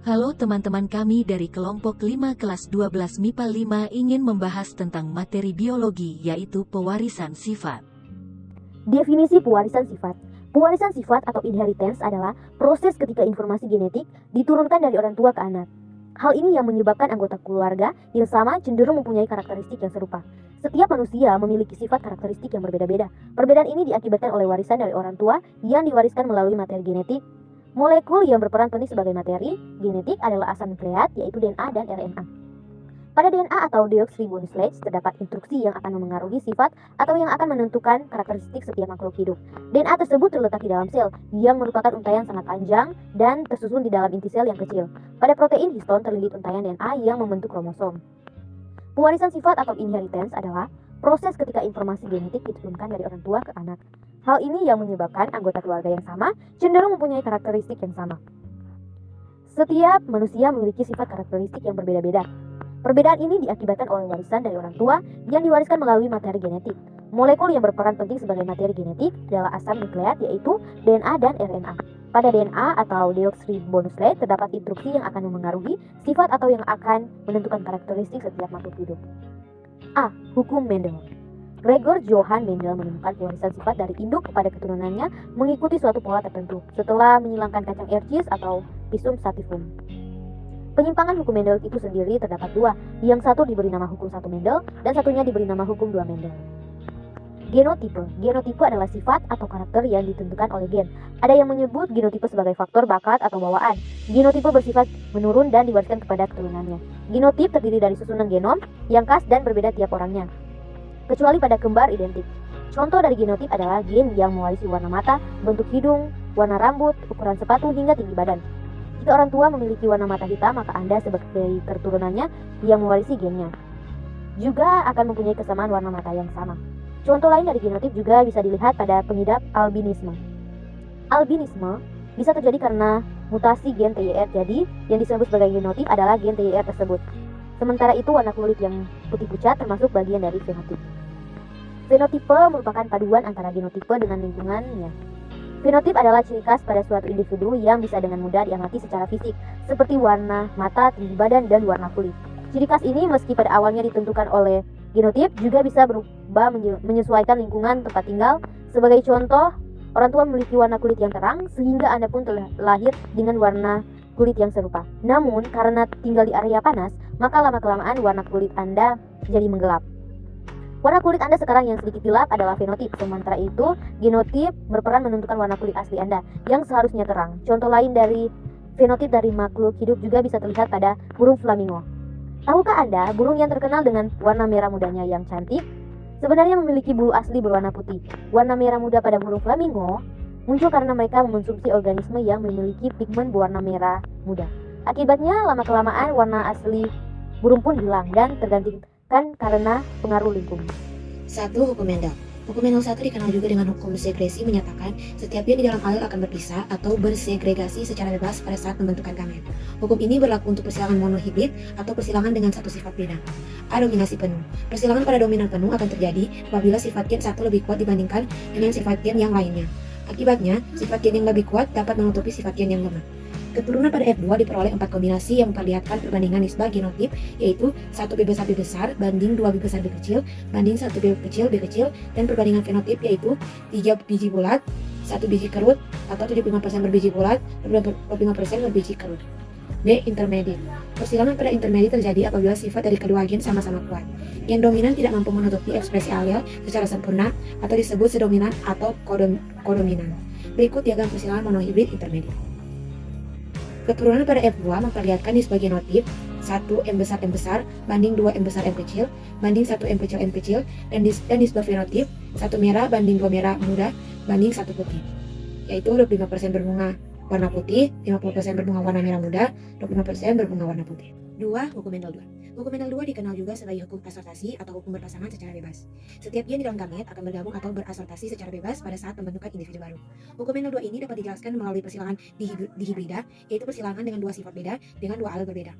Halo teman-teman, kami dari kelompok 5 kelas 12 MIPA 5 ingin membahas tentang materi biologi, yaitu pewarisan sifat. Definisi pewarisan sifat. Pewarisan sifat atau inheritance adalah proses ketika informasi genetik diturunkan dari orang tua ke anak. Hal ini yang menyebabkan anggota keluarga yang sama cenderung mempunyai karakteristik yang serupa. Setiap manusia memiliki sifat karakteristik yang berbeda-beda. Perbedaan ini diakibatkan oleh warisan dari orang tua yang diwariskan melalui materi genetik. Molekul yang berperan penting sebagai materi genetik adalah asam nukleat, yaitu DNA dan RNA. Pada DNA atau deoksiribonukleat terdapat instruksi yang akan memengaruhi sifat atau yang akan menentukan karakteristik setiap makhluk hidup. DNA tersebut terletak di dalam sel, yang merupakan untaian sangat panjang dan tersusun di dalam inti sel yang kecil. Pada protein histon terlilit untaian DNA yang membentuk kromosom. Pewarisan sifat atau inheritance adalah proses ketika informasi genetik diturunkan dari orang tua ke anak. Hal ini yang menyebabkan anggota keluarga yang sama cenderung mempunyai karakteristik yang sama. Setiap manusia memiliki sifat karakteristik yang berbeda-beda. Perbedaan ini diakibatkan oleh warisan dari orang tua yang diwariskan melalui materi genetik. Molekul yang berperan penting sebagai materi genetik adalah asam nukleat, yaitu DNA dan RNA. Pada DNA atau deoksiribonukleat terdapat instruksi yang akan memengaruhi sifat atau yang akan menentukan karakteristik setiap makhluk hidup. A. Hukum Mendel. Gregor Johann Mendel menemukan pewarisan sifat dari induk kepada keturunannya mengikuti suatu pola tertentu setelah menghilangkan kacang Ercis atau Pisum sativum. Penyimpangan hukum Mendel itu sendiri terdapat dua, yang satu diberi nama hukum 1 Mendel dan satunya diberi nama hukum 2 Mendel. Genotipe. Genotipe adalah sifat atau karakter yang ditentukan oleh gen. Ada yang menyebut genotipe sebagai faktor bakat atau bawaan. Genotipe bersifat menurun dan diwariskan kepada keturunannya. Genotip terdiri dari susunan genom yang khas dan berbeda tiap orangnya, kecuali pada kembar identik. Contoh dari genotip adalah gen yang mewarisi warna mata, bentuk hidung, warna rambut, ukuran sepatu, hingga tinggi badan. Jika orang tua memiliki warna mata hitam, maka Anda sebagai keturunannya yang mewarisi gennya juga akan mempunyai kesamaan warna mata yang sama. Contoh lain dari genotip juga bisa dilihat pada pengidap albinisme. Albinisme bisa terjadi karena mutasi gen TYR, jadi yang disebut sebagai genotip adalah gen TYR tersebut. Sementara itu warna kulit yang putih pucat termasuk bagian dari fenotip. Fenotipe merupakan paduan antara genotipe dengan lingkungannya. Fenotip adalah ciri khas pada suatu individu yang bisa dengan mudah diamati secara fisik, seperti warna mata, tinggi badan, dan warna kulit. Ciri khas ini meski pada awalnya ditentukan oleh genotip juga bisa berubah menyesuaikan lingkungan tempat tinggal. Sebagai contoh, orang tua memiliki warna kulit yang terang sehingga Anda pun telah lahir dengan warna kulit yang serupa. Namun karena tinggal di area panas, maka lama-kelamaan warna kulit Anda jadi menggelap. Warna kulit Anda sekarang yang sedikit gelap adalah fenotip. Sementara itu, genotip berperan menentukan warna kulit asli Anda yang seharusnya terang. Contoh lain dari fenotip dari makhluk hidup juga bisa terlihat pada burung flamingo. Tahukah Anda, burung yang terkenal dengan warna merah mudanya yang cantik sebenarnya memiliki bulu asli berwarna putih. Warna merah muda pada burung flamingo muncul karena mereka mengonsumsi organisme yang memiliki pigmen berwarna merah muda. Akibatnya, lama-kelamaan warna asli burung pun hilang dan tergantikan karena pengaruh lingkungan. 1. Hukum Mendel. Hukum Mendel 1 dikenal juga dengan hukum segresi, menyatakan setiap gen di dalam alel akan berpisah atau bersegregasi secara bebas pada saat pembentukan gamet. Hukum ini berlaku untuk persilangan monohibrid atau persilangan dengan satu sifat beda. A. Dominasi penuh. Persilangan pada dominan penuh akan terjadi apabila sifat gen satu lebih kuat dibandingkan dengan sifat gen yang lainnya. Akibatnya, sifat gen yang lebih kuat dapat menutupi sifat gen yang lemah. Keturunan pada F2 diperoleh 4 kombinasi yang memperlihatkan perbandingan nisbah genotip, yaitu 1B besar B besar banding 2B besar B kecil banding 1B kecil B kecil, dan perbandingan fenotip yaitu 3 biji bulat, 1 biji kerut atau 75% berbiji bulat, 25% berbiji kerut. B. Intermediate. Persilangan pada intermediate terjadi apabila sifat dari kedua gen sama-sama kuat. Gen dominan tidak mampu menutupi ekspresi alel secara sempurna atau disebut sedominan atau kodominan. Berikut diagram persilangan monohibrid intermediate. Keturunan pada F2 memperlihatkan nisbah genotip 1 M besar banding 2 M besar M kecil banding 1 M kecil M kecil, dan nisbah fenotip 1 merah banding 2 merah muda banding 1 putih, yaitu 25% berbunga warna putih, 50% berbunga warna merah muda, 25% berbunga warna putih. 2. Hukum Mendel 2. Hukum Mendel 2 dikenal juga sebagai hukum asortasi atau hukum berpasangan secara bebas. Setiap gen di dalam gamet akan bergabung atau berasortasi secara bebas pada saat pembentukan individu baru. Hukum Mendel 2 ini dapat dijelaskan melalui persilangan dihibrida, yaitu persilangan dengan dua sifat beda dengan dua alel berbeda.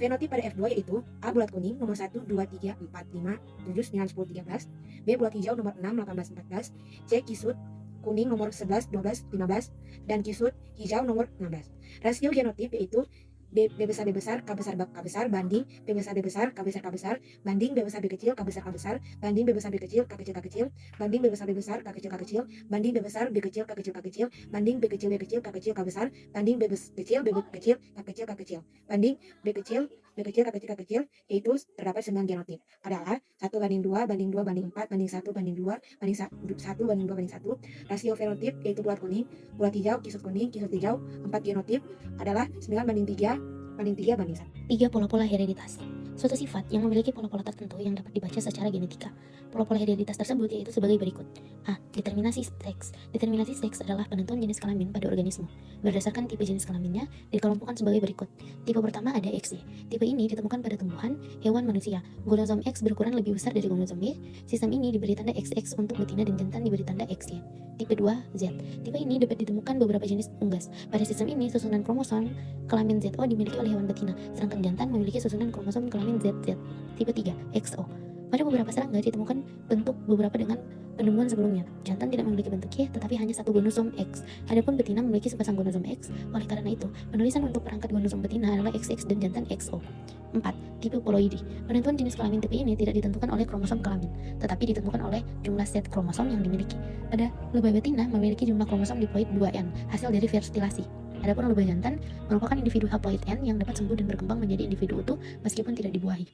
Fenotip pada F2 yaitu A bulat kuning nomor 1, 2, 3, 4, 5, 7, 9, 10, 13, B bulat hijau nomor 6, 18, 14, C kisut kuning nomor 11, 12, 15, dan kisut hijau nomor 16. Rasio genotip yaitu B besar B besar, K besar K besar, banding B besar B besar, K besar K besar, banding B besar B kecil, K besar K besar, banding B besar B kecil, K kecil K kecil, banding B besar B besar, K kecil K kecil, banding B besar B kecil, K kecil K kecil, banding B kecil B kecil, K kecil K besar, banding B kecil B kecil, K kecil K kecil, banding B kecil B kecil K kecil K kecil, yaitu terdapat 9 genotip. Adalah 1 banding 2 banding 2 banding 4 banding 1 banding 2 banding 1 banding 2 banding 1. Rasio fenotip yaitu bulat kuning, bulat hijau, kisut kuning, kisut hijau. 4 genotip adalah 9 banding 3 banding 3 banding 1. 3 pola-pola hereditas. Suatu sifat yang memiliki pola-pola tertentu yang dapat dibaca secara genetika. Pola-pola hereditas tersebut yaitu sebagai berikut. A. Determinasi seks. Determinasi seks adalah penentuan jenis kelamin pada organisme. Berdasarkan tipe jenis kelaminnya, dikelompokkan sebagai berikut. Tipe pertama ada XY. Tipe ini ditemukan pada tumbuhan, hewan, manusia. Kromosom X berukuran lebih besar dari kromosom Y. Sistem ini diberi tanda XX untuk betina dan jantan diberi tanda XY. Tipe 2 Z. Tipe ini dapat ditemukan beberapa jenis unggas. Pada sistem ini, susunan kromosom kelamin ZO dimiliki oleh hewan betina, sedangkan jantan memiliki susunan kromosom kelamin ZZ. Tipe 3 XO. Pada beberapa serangga ditemukan bentuk beberapa dengan penemuan sebelumnya. Jantan tidak memiliki bentuk Y, tetapi hanya satu kromosom X. Adapun betina memiliki sepasang kromosom X. Oleh karena itu, penulisan untuk perangkat kromosom betina adalah XX dan jantan XO. 4. Tipe ploidi. Penentuan jenis kelamin tipe ini tidak ditentukan oleh kromosom kelamin, tetapi ditentukan oleh jumlah set kromosom yang dimiliki. Pada lebah betina memiliki jumlah kromosom diploid 2N, hasil dari verstilasi. Adapun lebah jantan merupakan individu haploid N yang dapat sembuh dan berkembang menjadi individu utuh meskipun tidak dibuahi.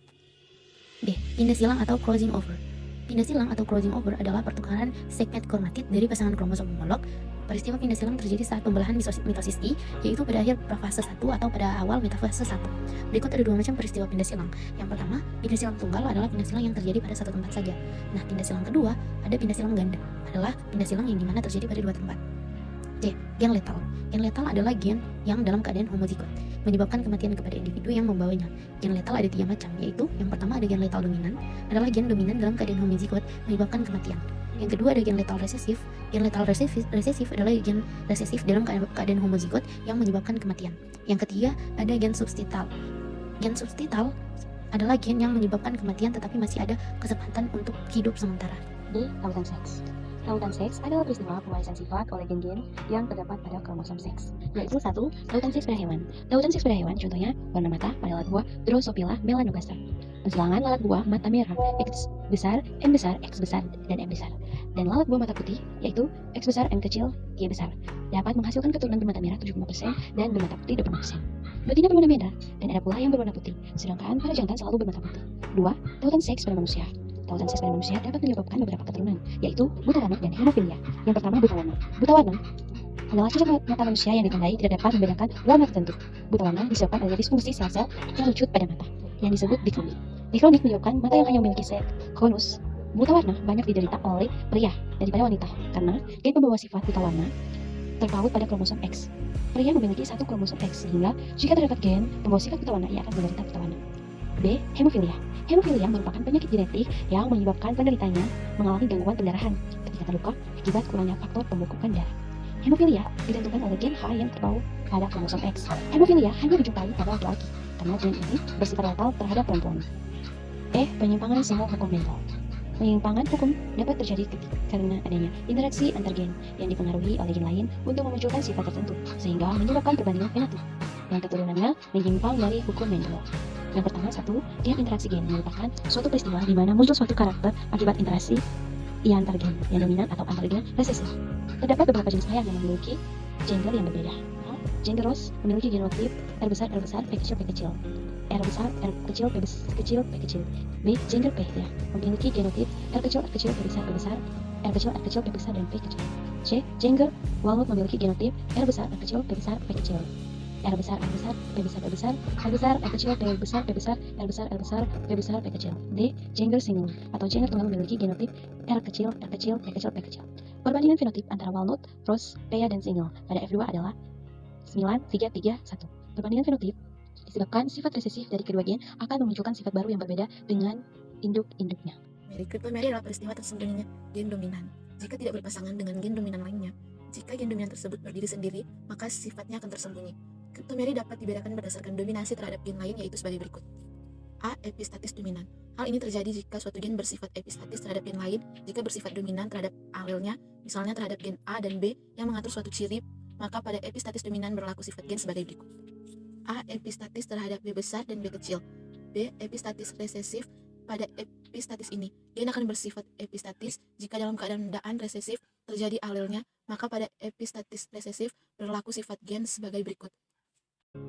B. Pindah silang atau crossing over. Pindah silang atau crossing over adalah pertukaran segmen kromatid dari pasangan kromosom homolog. Peristiwa pindah silang terjadi saat pembelahan mitosis I, yaitu pada akhir prafase 1 atau pada awal metafase 1. Berikut ada 2 macam peristiwa pindah silang. Yang pertama, pindah silang tunggal adalah pindah silang yang terjadi pada satu tempat saja. Nah, pindah silang kedua, ada pindah silang ganda, adalah pindah silang yang dimana terjadi pada 2 tempat. C. Gen letal. Gen letal adalah gen yang dalam keadaan homozigot, menyebabkan kematian kepada individu yang membawanya. Gen letal ada 3 macam, yaitu yang pertama ada gen letal dominan, adalah gen dominan dalam keadaan homozigot, menyebabkan kematian. Yang kedua ada gen letal resesif. Gen letal resesif adalah gen resesif dalam keadaan homozigot yang menyebabkan kematian. Yang ketiga ada gen substital. Gen substital adalah gen yang menyebabkan kematian tetapi masih ada kesempatan untuk hidup sementara. D. Tautan seks. Tautan seks adalah peristiwa pewarisan sifat oleh gen-gen yang terdapat pada kromosom seks, yaitu 1. Tautan seks pada hewan. Tautan seks pada hewan contohnya warna mata pada lalat buah Drosophila melanogaster. Pensilangan lalat buah mata merah X besar, M besar, X besar, dan M besar. Dan lalat buah mata putih yaitu X besar, M kecil, Y besar. Dapat menghasilkan keturunan bermata merah 75% dan bermata putih 20%. Betina berwarna merah dan ada pula yang berwarna putih, sedangkan para jantan selalu bermata putih. 2. Tautan seks pada manusia. Tautan seks pada manusia dapat menyebabkan beberapa keturunan, yaitu buta warna dan hemofilia. Yang pertama buta warna. Buta warna adalah cacat mata manusia yang ditandai tidak dapat membedakan warna tertentu. Buta warna disebabkan adanya disfungsi sel-sel yang lucut pada mata, yang disebut dikronik. Dikronik menyebabkan mata yang hanya memiliki sel konus. Buta warna banyak diderita oleh pria daripada wanita, karena gen pembawa sifat buta warna terpaut pada kromosom X. Pria memiliki satu kromosom X, sehingga jika terdapat gen pembawa sifat buta warna, ia akan menderita buta warna. B. Hemofilia. Hemofilia merupakan penyakit genetik yang menyebabkan penderitanya mengalami gangguan pendarahan ketika terluka akibat kurangnya faktor pembukukan darah. Hemofilia ditentukan oleh gen H yang terpaut pada kromosom X. Hemofilia hanya dijumpai pada laki-laki karena gen ini bersifat letal terhadap perempuan. E. Penyimpangan simbol hukum mental. Penyimpangan hukum dapat terjadi karena adanya interaksi antar gen yang dipengaruhi oleh gen lain untuk memunculkan sifat tertentu, sehingga menyebabkan perbandingan fenotip yang keturunannya menyimpang dari hukum Mendel. Yang pertama, 1. Gen interaksi gen merupakan suatu peristiwa di mana muncul suatu karakter akibat interaksi antar gen yang dominan atau antar gen resesif. Terdapat beberapa jenis ayam yang memiliki gender yang berbeda. Gender Ross memiliki genotip R besar, P kecil, P kecil. R besar, R kecil, P kecil, P kecil. B. Gender P ya, memiliki genotip R kecil, P besar, R kecil, P besar, dan P kecil. C. Gender Walnut memiliki genotip R besar, R kecil, P besar, P kecil. R besar, P besar, R besar, R kecil, P besar, R besar, P besar, P kecil. D. Gender Single atau gender tunggal memiliki genotip R kecil, P kecil. Perbandingan fenotip antara walnut, rose, pea, dan single pada F2 adalah 9-3-3-1. Perbandingan fenotip disebabkan sifat resesif dari kedua gen akan memunculkan sifat baru yang berbeda dengan induk-induknya. Kriptomeri adalah peristiwa tersembunyinya gen dominan jika tidak berpasangan dengan gen dominan lainnya. Jika gen dominan tersebut berdiri sendiri, maka sifatnya akan tersembunyi. Kriptomeri dapat dibedakan berdasarkan dominasi terhadap gen lain, yaitu sebagai berikut. A. Epistatis dominan. Hal ini terjadi jika suatu gen bersifat epistatis terhadap gen lain jika bersifat dominan terhadap alelnya, misalnya terhadap gen A dan B yang mengatur suatu ciri, maka pada epistatis dominan berlaku sifat gen sebagai berikut. A. Epistatis terhadap B besar dan B kecil. B. Epistatis resesif. Pada epistatis ini, gen akan bersifat epistatis jika dalam keadaan resesif terjadi alelnya, maka pada epistatis resesif berlaku sifat gen sebagai berikut.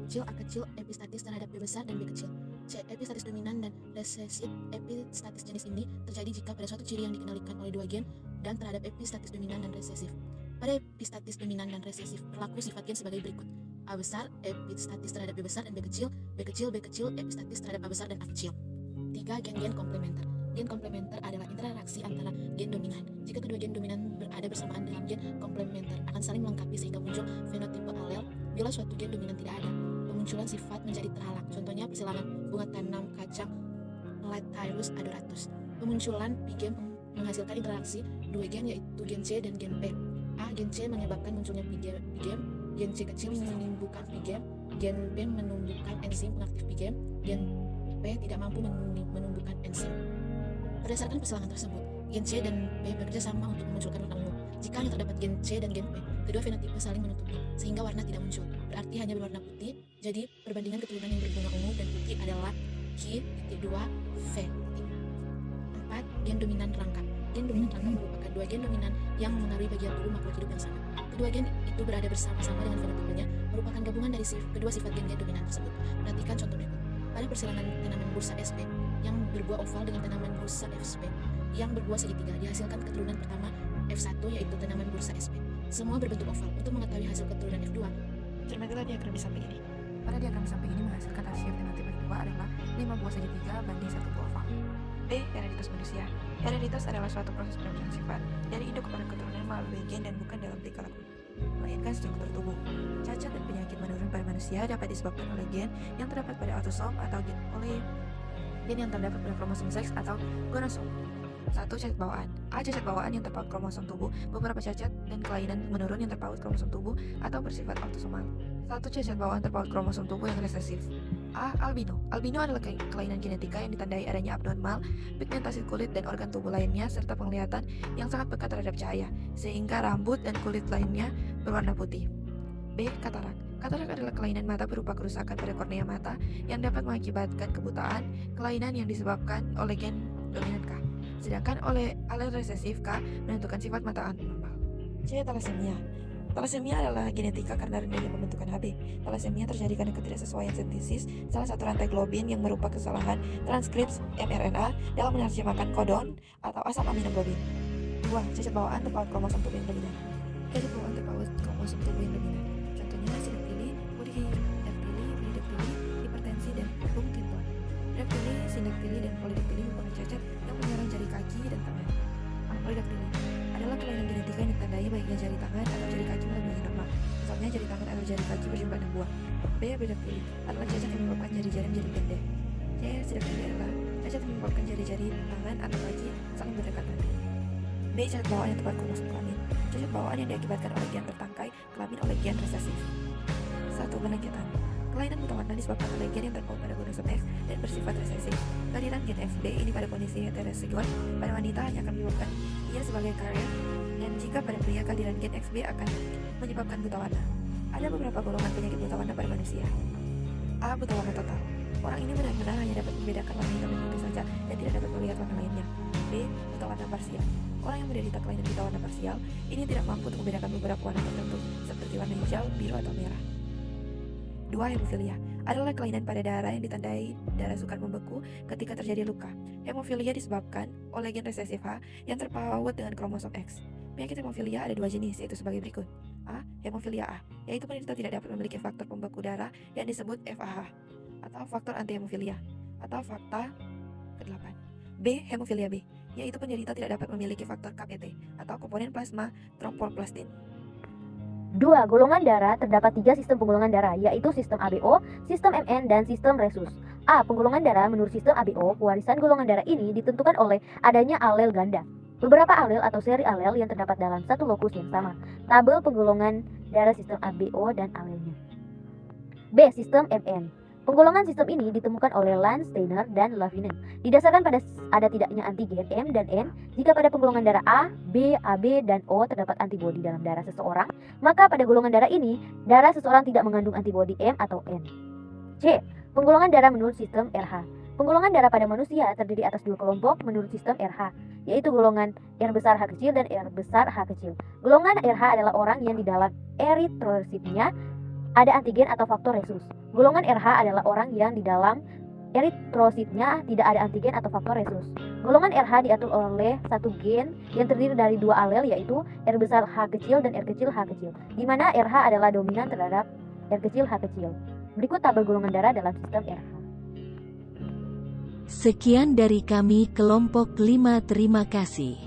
Kecil A kecil epistatis terhadap B besar dan B kecil. C. Epistatis dominan dan resesif. Epistatis jenis ini terjadi jika pada suatu ciri yang dikendalikan oleh dua gen dan terhadap epistatis dominan dan resesif. Pada epistatis dominan dan resesif berlaku sifat gen sebagai berikut. A besar epistatis terhadap B besar dan B kecil, B kecil epistatis terhadap A besar dan A kecil. 3. Gen-gen komplementer. Gen komplementer adalah interaksi antara gen dominan. Jika kedua gen dominan berada bersamaan dalam gen komplementer akan saling melengkapi sehingga muncul fenotipe alel. Bila suatu gen dominan tidak ada, pemunculan sifat menjadi terhalang. Contohnya persilangan bunga tanam kacang Lathyrus adoratus. Pemunculan pigem menghasilkan interaksi dua gen yaitu gen C dan gen P. A. Gen C menyebabkan munculnya pigem, gen C kecil menimbulkan pigem, gen P menumbuhkan enzim pengaktif pigem, gen P tidak mampu menumbuhkan enzim. Berdasarkan persilangan tersebut, gen C dan P bekerja sama untuk memunculkan warna ungu. Jika hanya terdapat gen C dan gen P, kedua fenotipe saling menutupi, sehingga warna tidak muncul. Berarti hanya berwarna putih, jadi perbandingan keturunan yang berbunga ungu dan putih adalah Q2 V. 4. Gen dominan rangka. Gen dominan rangka merupakan dua gen dominan yang mengaruhi bagian tubuh makhluk hidup yang sama. Kedua gen itu berada bersama-sama dengan fenotipenya, merupakan gabungan dari kedua sifat gen-gen dominan tersebut. Perhatikan contoh berikut. Pada persilangan tanaman bursa SP yang berbuah oval dengan tanaman bursa FSP yang berbuah segitiga, dihasilkan keturunan pertama F1 yaitu tanaman bursa SP. Semua berbentuk oval. Untuk mengetahui hasil keturunan F2, cermatilah diagram di samping ini. Pada diagram di samping ini menghasilkan rasio fenotip F2 adalah 5 buah segitiga banding 1 buah oval. B. Hereditas manusia. Hereditas adalah suatu proses peralihan sifat dari induk kepada keturunan melalui gen dan bukan dalam tingkah laku, melainkan struktur tubuh. Cacat dan penyakit menurun pada manusia dapat disebabkan oleh gen yang terdapat pada autosom atau oleh gen yang terdapat pada kromosom seks atau gonosom. 1. Cacat bawaan. A. Cacat bawaan yang terpaut kromosom tubuh. Beberapa cacat dan kelainan menurun yang terpaut kromosom tubuh atau bersifat autosomal. 1. Cacat bawaan terpaut kromosom tubuh yang resesif. A. Albino. Albino adalah kelainan genetika yang ditandai adanya abnormal pigmentasi kulit dan organ tubuh lainnya serta penglihatan yang sangat pekat terhadap cahaya, sehingga rambut dan kulit lainnya berwarna putih. B. Katarak. Katarak adalah kelainan mata berupa kerusakan pada kornea mata yang dapat mengakibatkan kebutaan, kelainan yang disebabkan oleh gen dominan K. Sedangkan oleh alel resesif K menentukan sifat mata abnormal. C. Talasemia. Talasemia adalah genetika karena rendahnya pembentukan Hb. Talasemia terjadi karena ketidaksesuaian sintesis salah satu rantai globin yang merupakan kesalahan transkripsi mRNA dalam menerjemahkan kodon atau asam aminoglobin. 2. Cacat bawaan terpaut kromosom tubuh yang dominan. Cacat bawaan terpaut kromosom tubuh yang dominan. Contohnya sidaktili, polydactyly, polydactyly, hipertensi, dan Huntington. Daktili, sindaktili, dan polydaktili merupakan cacat yang menyerang jari kaki dan tangan. Polydactyly adalah kelainan genetika yang ditandai baiknya jari tangan atau jari kaki melebihi normal. Misalnya jari tangan atau jari kaki berjumlah 6 buah. B. Bidaktili adalah cacat yang menyebabkan jari-jari menjadi pendek. C. Sidaktili adalah cacat yang menyebabkan jari-jari tangan atau kaki saling berdekatan. B. Cacat bawaan yang terpaut kromosom kelamin. Cacat bawaan yang diakibatkan oleh gen tertangkai kelamin oleh gen resesif. 1. Berlengketan. Kelainan buta warna disebabkan oleh gen yang terpaut pada kromosom X dan bersifat resesif. Kehadiran gen XB ini pada kondisi heterozigot pada wanita hanya akan menyebabkan ia sebagai carrier, dan jika pada pria kehadiran gen XB akan menyebabkan buta warna. Ada beberapa golongan penyakit buta warna pada manusia. A. Buta warna total. Orang ini benar-benar hanya dapat membedakan warna hitam dan putih saja dan tidak dapat melihat warna lainnya. B. Buta warna parsial. Orang yang menderita kelainan buta warna parsial ini tidak mampu untuk membedakan beberapa warna tertentu seperti warna hijau, biru, atau merah. 2. Hemofilia adalah kelainan pada darah yang ditandai darah sukar membeku ketika terjadi luka. Hemofilia disebabkan oleh gen resesif H yang terpaut dengan kromosom X. Penyakit hemofilia ada 2 jenis, yaitu sebagai berikut. A. Hemofilia A, yaitu penderita tidak dapat memiliki faktor pembeku darah yang disebut FAH atau faktor anti-hemofilia atau fakta ke-8. B. Hemofilia B, yaitu penderita tidak dapat memiliki faktor KPT atau komponen plasma tromboplastin. 2. Golongan darah. Terdapat 3 sistem penggolongan darah, yaitu sistem ABO, sistem MN, dan sistem Rhesus. A. Penggolongan darah. Menurut sistem ABO, pewarisan golongan darah ini ditentukan oleh adanya alel ganda. Beberapa alel atau seri alel yang terdapat dalam satu lokus yang sama. Tabel penggolongan darah sistem ABO dan alelnya. B. Sistem MN. Penggolongan sistem ini ditemukan oleh Landsteiner dan Lavinen. Didasarkan pada ada tidaknya antigen M dan N. Jika pada penggolongan darah A, B, AB, dan O terdapat antibodi dalam darah seseorang, maka pada golongan darah ini, darah seseorang tidak mengandung antibodi M atau N. C. Penggolongan darah menurut sistem RH. Penggolongan darah pada manusia terdiri atas dua kelompok menurut sistem RH, yaitu golongan R besar H kecil dan R besar H kecil. Golongan RH adalah orang yang di dalam eritrositnya ada antigen atau faktor resus. Golongan RH adalah orang yang di dalam eritrositnya tidak ada antigen atau faktor resus. Golongan RH diatur oleh satu gen yang terdiri dari dua alel, yaitu R besar H kecil dan R kecil H kecil, di mana RH adalah dominan terhadap R kecil H kecil. Berikut tabel golongan darah dalam sistem RH. Sekian dari kami kelompok 5, terima kasih.